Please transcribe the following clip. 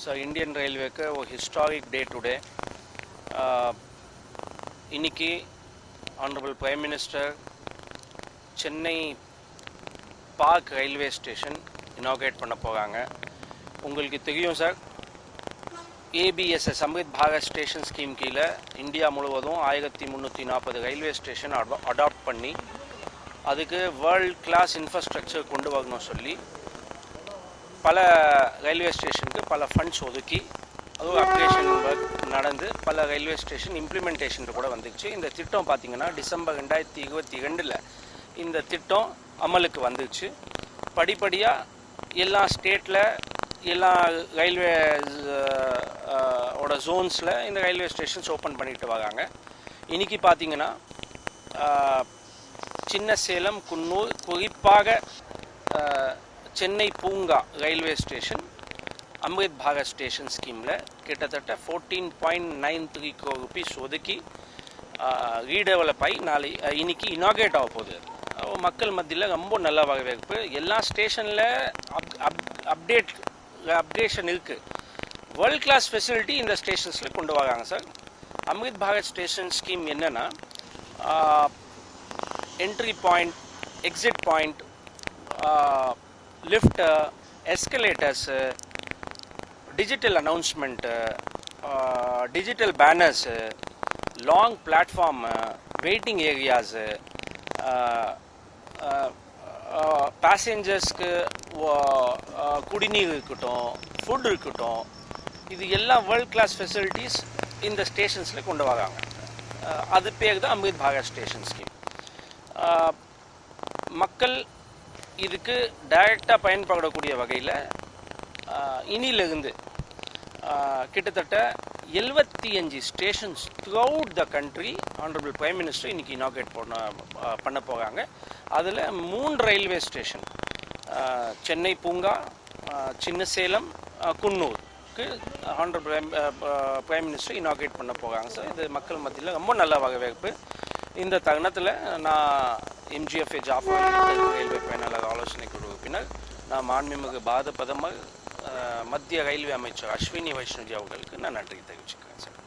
So Indian Railway का वो historic day today. இன்னைக்கு Honorable Prime Minister Chennai park railway station inaugurate பண்ண போகிறாங்க. உங்களுக்கு தெரியும் sir, ABSS Amrit Bharat station scheme கீழே இந்தியா முழுவதும் 1340 ரயில்வே ஸ்டேஷன் அடாப்ட் பண்ணி அதுக்கு வேர்ல்ட் கிளாஸ் இன்ஃப்ராஸ்ட்ரக்சர் கொண்டு வரணும் சொல்லி பல ரயில்வே ஸ்டேஷனுக்கு பல ஃபண்ட்ஸ் ஒதுக்கி அதுவும் அப்கிரேஷன் ஒர்க் நடந்து பல ரயில்வே ஸ்டேஷன் இம்ப்ளிமெண்டேஷன் கூட வந்துச்சு. இந்த திட்டம் பார்த்திங்கன்னா டிசம்பர் 2022 இந்த திட்டம் அமலுக்கு வந்துச்சு. படிப்படியாக எல்லா ஸ்டேட்டில் எல்லா ரயில்வே ஓட ஜோன்ஸில் இந்த ரயில்வே ஸ்டேஷன்ஸ் ஓப்பன் பண்ணிட்டு வராங்க. இன்றைக்கி பார்த்திங்கன்னா சின்ன சேலம், குன்னூர், குறிப்பாக சென்னை பூங்கா railway station Amrit Bharat station ஸ்கீமில் கிட்டத்தட்ட 14.93 crore rupees ஒதுக்கி ரீடெவலப் ஆகி இன்னைக்கு இனாகரேட் ஆக போகுது. மக்கள் மத்தியில் ரொம்ப நல்ல வரவேற்பு. எல்லா ஸ்டேஷனில் அப்டேஷன் இருக்குது. வேர்ல்ட் கிளாஸ் ஃபெசிலிட்டி இந்த ஸ்டேஷன்ஸில் கொண்டு வராங்க sir. Amrit Bharat station scheme என்னென்னா, entry point, exit point, lift, escalators, digital announcement, digital banners, long platform, waiting areas, பேசஞ்சர்ஸ்க்கு குடிநீர் இருக்கட்டும், ஃபுட் இருக்கட்டும், இது எல்லாம் வேர்ல்ட் கிளாஸ் ஃபெசிலிட்டிஸ் இந்த ஸ்டேஷன்ஸில் கொண்டு வராங்க. அது பேர் தான் அம்ரித் பாரத் ஸ்டேஷன் ஸ்கீம். மக்கள் இதுக்கு டைரெக்டாக பயன்படக்கூடிய வகையில் இனியிலிருந்து கிட்டத்தட்ட 75 stations throughout the country honourable prime minister இன்றைக்கி இனாகரேட் பண்ண போகிறாங்க. அதில் 3 ரயில்வே ஸ்டேஷன், சென்னை பூங்கா, சின்ன சேலம், குன்னூருக்கு ஆனரபிள் பிரைம் மினிஸ்டர் இனாகரேட் பண்ண போகிறாங்க சார். இது மக்கள் மத்தியில் ரொம்ப நல்ல வரவேற்பு. இந்த தருணத்தில் நான் எம்ஜிஎஃப்ஏ ஜாஃபர் ரயில்வே பயனாளர் ஆலோசனை குழு உறுப்பினர், நான் மாண்புமிகு பாரத பிரதமர் மத்திய ரயில்வே அமைச்சர் அஸ்வினி வைஷ்ணவி அவர்களுக்கு நான் நன்றி தெரிவிச்சுக்கிறேன் சார்.